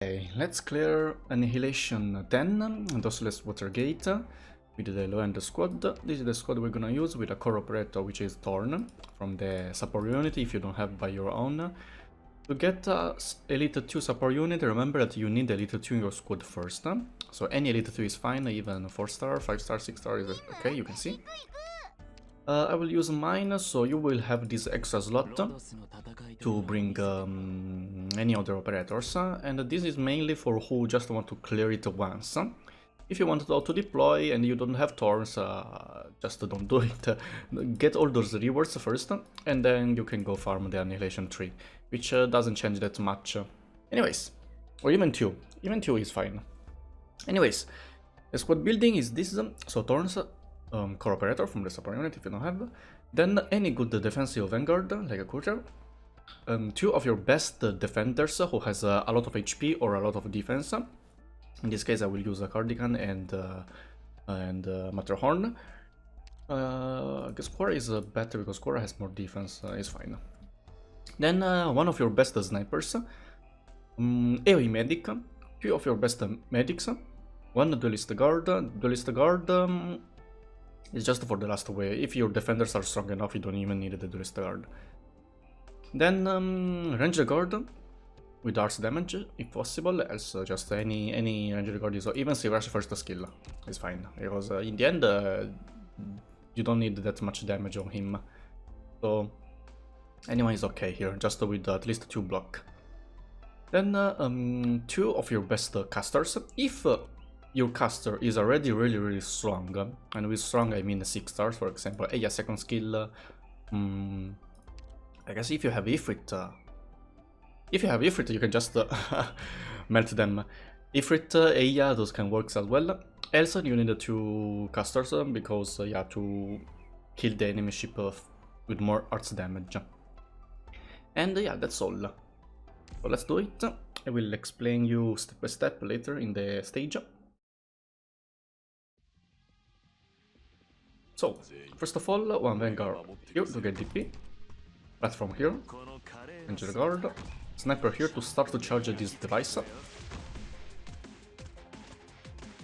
Okay, let's clear Annihilation 10, Dossoles Watergate, with the low-end squad. This is the squad we're gonna use with a core operator, which is Thorn, from the support unit if you don't have by your own. To get Elite 2 support unit, remember that you need Elite 2 in your squad first. So any Elite 2 is fine, even 4 star, 5 star, 6 star is okay, you can see. I will use mine, so you will have this extra slot to bring any other operators, and this is mainly for who just want to clear it once. If you want to auto-deploy and you don't have Thorns, just don't do it. Get all those rewards first, and then you can go farm the Annihilation 3, which doesn't change that much. Anyways, or even 2. Even 2 is fine. Anyways, the squad building is this, so Thorns, core operator from the support unit if you don't have, then any good defensive vanguard like a courier, 2 of your best defenders who has a lot of HP or a lot of defense. In this case I will use a Cardigan and Matterhorn. I guess Quora is better because Quora has more defense, is fine. Then 1 of your best snipers, AoE medic, 2 of your best medics, 1 duelist guard. Duelist guard it's just for the last way. If your defenders are strong enough, you don't even need the duelist guard. Then ranged guard with arts damage, if possible, else just any ranged guard is, or even Rush first skill is fine, because in the end you don't need that much damage on him. So anyone is okay here, just with at least 2 block. Then 2 of your best casters. If your caster is already really strong, and with strong I mean 6 stars, for example, a second skill. I guess if you have Ifrit, you can just melt them. Ifrit, Eya, those can work as well. Else you need 2 casters because yeah, to kill the enemy ship with more arts damage. And yeah, that's all. So let's do it. I will explain you step by step later in the stage. So, first of all, 1 Vanguard here to get DP, platform here, Ranger Guard, Sniper here to start to charge this device.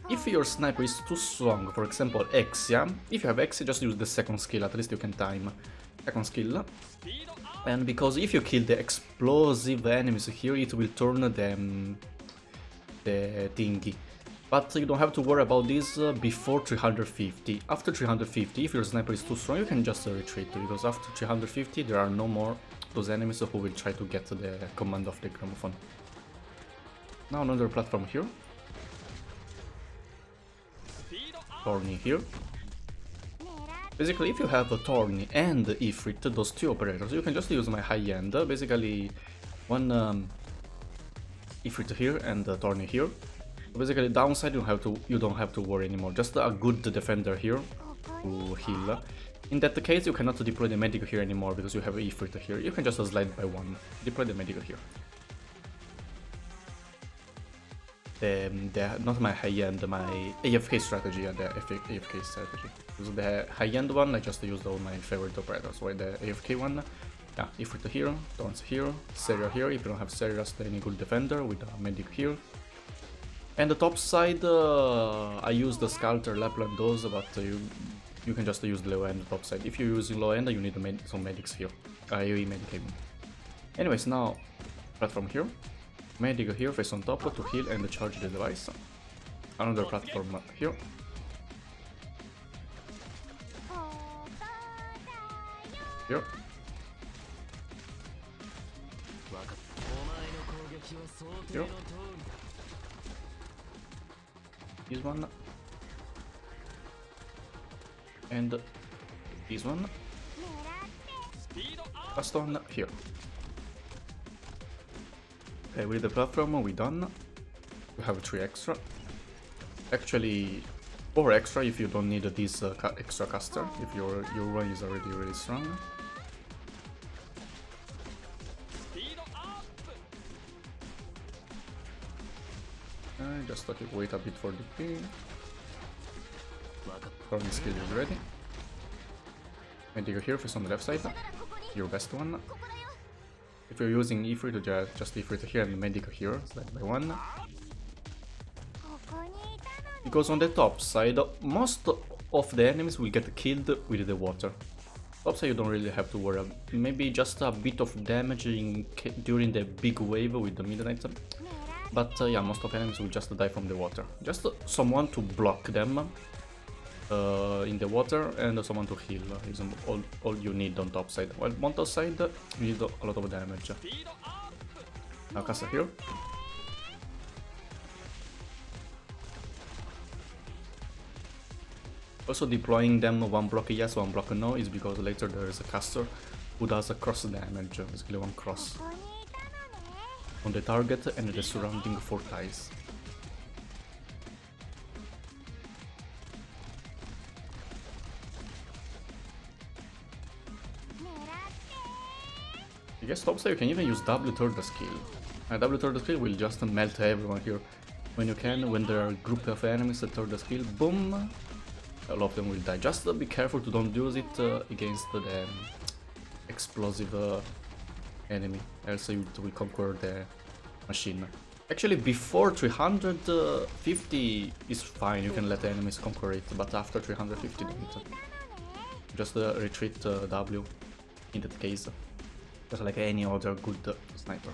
If your sniper is too strong, for example Exia, if you have Exia, just use the second skill, at least you can time. Second skill. And because if you kill the explosive enemies here, it will turn the thingy. But you don't have to worry about this before 350. After 350, if your sniper is too strong, you can just retreat, because after 350 there are no more those enemies who will try to get the command of the gramophone. Now another platform here. Thorny here. Basically, if you have a Thorny and Ifrit, those 2 operators, you can just use my high-end. Basically, 1 Ifrit here and Thorny here. Basically, downside you don't have to worry anymore. Just a good defender here to heal. In that case, you cannot deploy the medic here anymore because you have Ifrit here. You can just slide by 1. Deploy the medic here. Not my high-end, my AFK strategy, the AFK strategy. So the high-end one, I just used all my favorite operators. While the AFK one, yeah, Ifrit here, Thorns here, Seria here. If you don't have Seria, just any good defender with a medic here. And the top side, I use the Scalter, Lapland, those, but you can just use the low end top side. If you're using low end, you need some medics here. AoE medic, I mean. Anyways, now platform here. Medic here, face on top to heal and charge the device. Another platform here. Here. Here. This one. And this one. Last one here. Okay, with the platform we done. We have 3 extra. Actually 4 extra if you don't need this extra caster, if your run is already really strong. Just let it wait a bit for the ping. Thorny skill is ready. Medic here, face on the left side. Your best one. If you're using Ifrit, just Ifrit here and Medic here, slide by one. Because on the top side, most of the enemies will get killed with the water. Top side you don't really have to worry, maybe just a bit of damage during the big wave with the Midnight. But yeah, most of the enemies will just die from the water. Just someone to block them in the water and someone to heal is all you need on top side. While on top side you need a lot of damage. Now caster here. Also deploying them one block yes, one block no is because later there is a caster who does a cross damage, basically one cross on the target and the surrounding 4 tiles. I guess topside you can even use W third skill. W third skill will just melt everyone here when you can, when there are a group of enemies at third skill, boom, a lot of them will die. Just be careful to don't use it against the explosive enemy, else you will conquer the machine. Actually before 350 is fine, you can let the enemies conquer it, but after 350 don't. Just retreat W in that case. Just like any other good sniper.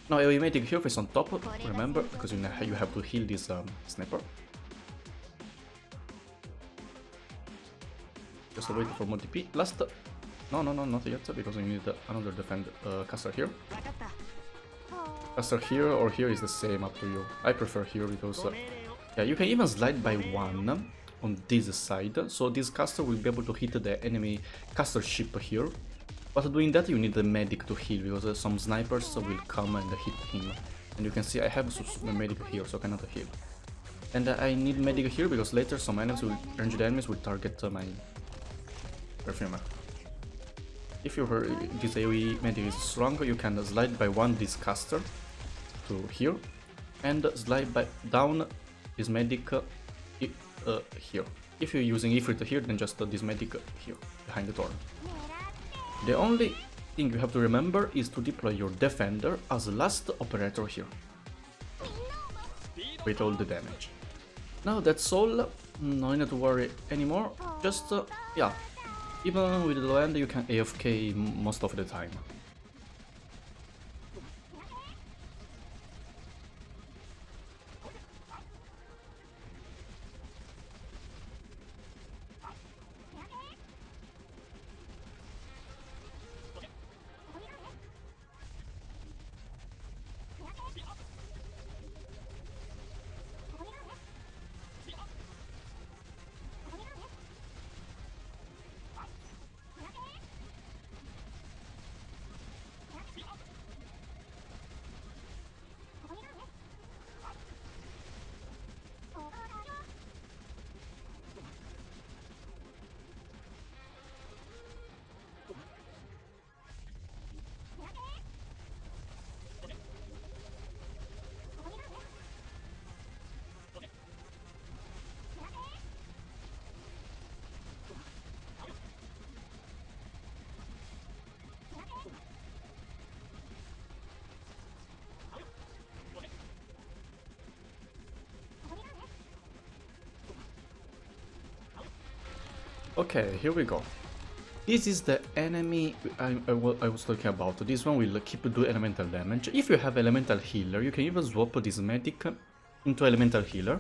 Now a medic here is on top, remember, because you have to heal this sniper. Just wait for more DP. Last, no, not yet, because we need another defend caster here. Caster here or here is the same, up to you. I prefer here because yeah, you can even slide by one on this side, so this caster will be able to hit the enemy caster ship here. But doing that you need the medic to heal, because some snipers will come and hit him. And you can see I have a medic here, so I cannot heal. And I need medic here because later some enemies will, ranged enemies will target my perfumer. If this AoE medic is strong, you can slide by one this caster to here, and slide by down this medic here. If you're using Ifrit here, then just this medic here, behind the door. The only thing you have to remember is to deploy your defender as last operator here, with all the damage. Now that's all, no need to worry anymore, just yeah, even with the low end you can AFK most of the time. Okay, here we go. This is the enemy I was talking about. This one will keep do elemental damage. If you have elemental healer, you can even swap this medic into elemental healer,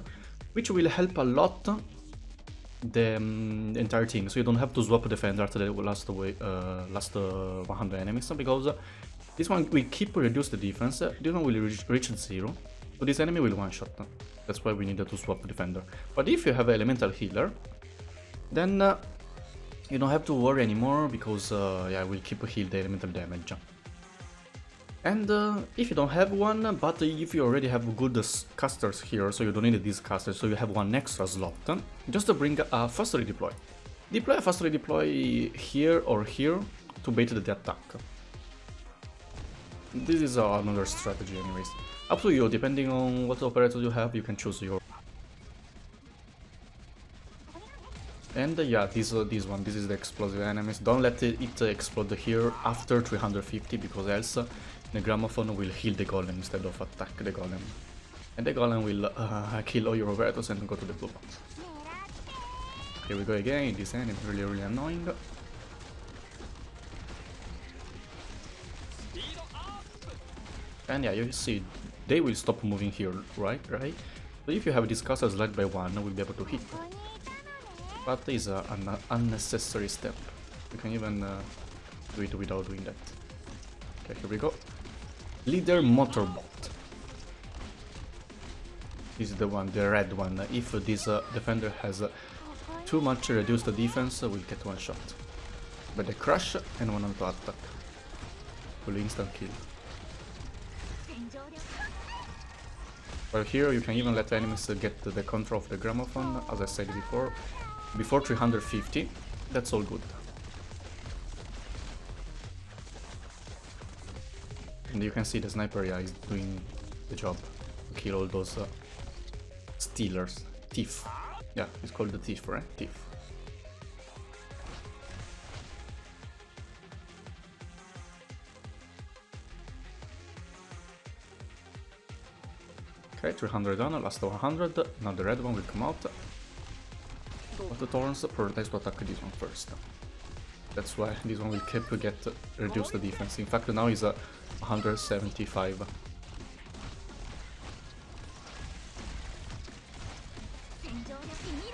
which will help a lot the entire team. So you don't have to swap defender after the last 100 enemies, because this one will keep reduce the defense. This one will reach 0, so this enemy will one shot. That's why we needed to swap defender. But if you have elemental healer, then you don't have to worry anymore, because yeah, I will keep heal the elemental damage. And if you don't have one, but if you already have good casters here, so you don't need these casters, so you have one extra slot, just to bring a fast redeploy. Deploy a fast redeploy here or here to bait the attack. This is another strategy anyways. Up to you, depending on what operator you have, you can choose your. And yeah, this one, this is the explosive enemies. Don't let it explode here after 350, because else The gramophone will heal the golem instead of attack the golem. And the golem will kill all your operators and go to the blue box. Here we go again, this enemy is really annoying. And yeah, you see, they will stop moving here, right? So if you have these castles led by one, we'll be able to hit. But it's an unnecessary step. You can even do it without doing that. Okay, here we go. Leader Motorbot. This is the one, the red one. If this defender has too much reduced defense, we'll get one shot. But the crush and one auto attack will instant kill. Well, here you can even let enemies get the control of the gramophone, as I said before 350. That's all good. And you can see the sniper is doing the job to kill all those stealers. Thief. Yeah, it's called the thief, right? Thief. Okay, 300 done, last 100. Now the red one will come out. But the Thorns prioritize to attack this one first. That's why this one will keep get reduced the defense. In fact, now is 175.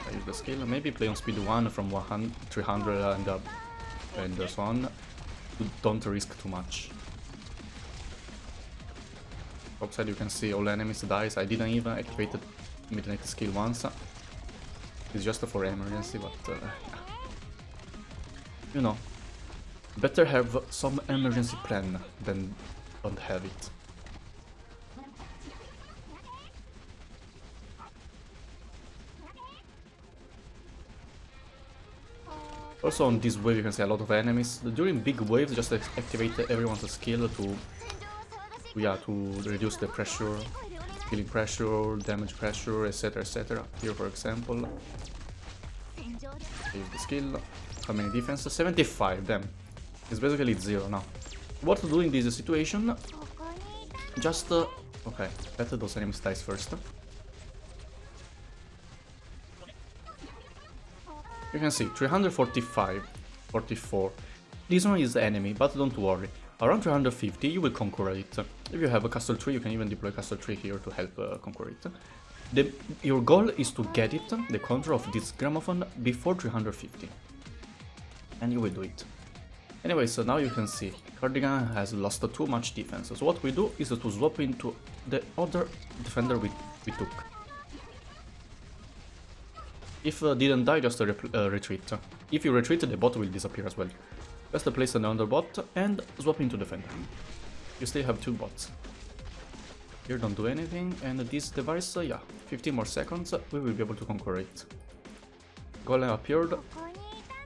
I use the skill. Maybe play on speed 1 from 300 and so on. Don't risk too much. Upside you can see all enemies dies. I didn't even activate the midnight skill once. It's just for emergency, but you know, better have some emergency plan than don't have it. Also on this wave you can see a lot of enemies. During big waves just activate everyone's skill to reduce the pressure, healing pressure, damage pressure, etc, etc. Here for example, use the skill. How many defense? 75, damn. It's basically 0 now. What to do in this situation? Just okay, let those enemies die first. You can see 345, 44. This one is the enemy, but don't worry. Around 350 you will conquer it. If you have a castle tree, you can even deploy castle tree here to help conquer it. Your goal is to get it, the control of this gramophone, before 350. And you will do it. Anyway, so now you can see Cardigan has lost too much defense. So what we do is to swap into the other defender we took. If didn't die, just retreat. If you retreat, the bot will disappear as well. Just place another bot and swap into defender. You still have 2 bots. Here don't do anything, and this device, yeah, 15 more seconds, we will be able to conquer it. Golem appeared.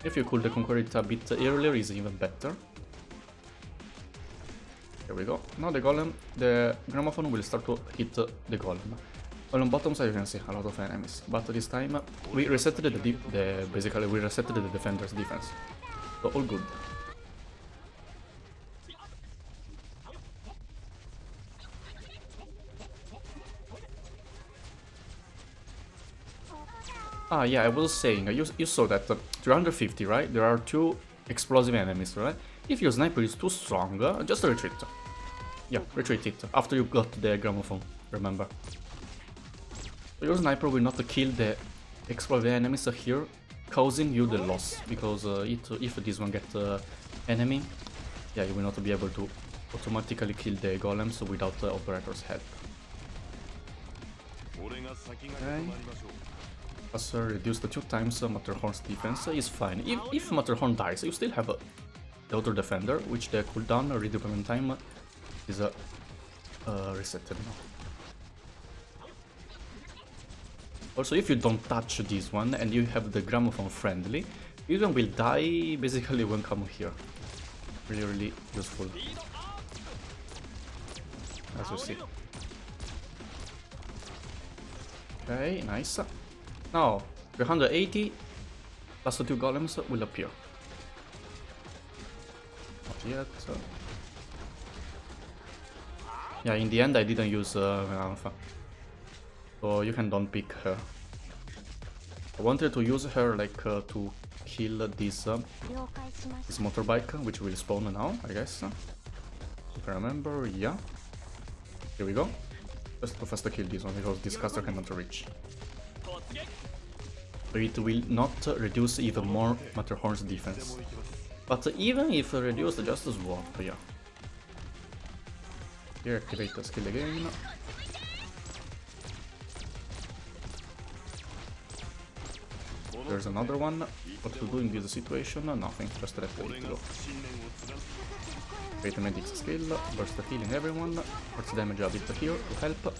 If you could conquer it a bit earlier, is even better. Here we go. Now the gramophone will start to hit the golem. Well, on bottom side you can see a lot of enemies, but this time we resetted basically we resetted the defender's defense. So all good. Ah, yeah, I was saying, you saw that 350, right? There are 2 explosive enemies, right? If your sniper is too strong, just retreat. Yeah, retreat it, after you got the gramophone, remember. Your sniper will not kill the explosive enemies here, causing you the loss, because if this one gets enemy, yeah, you will not be able to automatically kill the golems without the operator's help. Okay. Reduced 2 times Matterhorn's defense is fine. If Matterhorn dies, you still have the other defender, which the cooldown redeployment time is resetted now. Also, if you don't touch this one and you have the gramophone friendly, this one will die basically when come here. Really useful, as you see. Okay, nice. Now, 380, last 2 golems will appear. Not yet. Yeah, in the end I didn't use Alpha. So you can don't pick her. I wanted to use her like to kill this motorbike, which will spawn now, I guess. If I remember, yeah. Here we go. Just to faster kill this one because this caster cannot reach. So it will not reduce even more Matterhorn's defense. But even if reduced, just swap, yeah. Here activate the skill again. There's another one. What to do in this situation? Nothing, just let it go. Create a medic's skill, burst healing everyone, burst damage a bit here to help.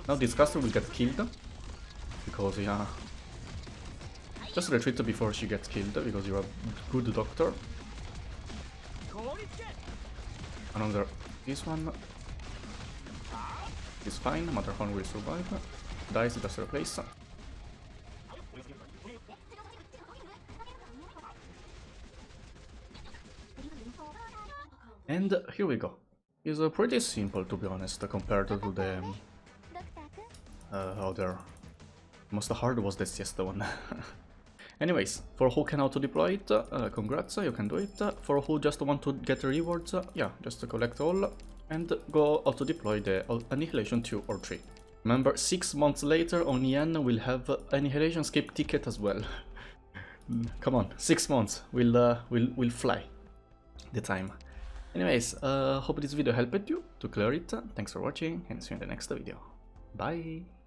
Now this caster will get killed, because yeah... Just retreat before she gets killed, because you're a good doctor. Another... this one... is fine, Matterhorn will survive. Dies, just replace. And here we go. It's pretty simple, to be honest, compared to the other. Most hard was the siesta one. Anyways, for who can auto-deploy it, congrats, you can do it. For who just want to get rewards, yeah, just collect all and go auto-deploy the Annihilation 2 or 3. Remember, 6 months later, Onian will have Annihilation skip ticket as well. Come on, 6 months, we'll fly the time. Anyways, hope this video helped you to clear it. Thanks for watching and see you in the next video. Bye!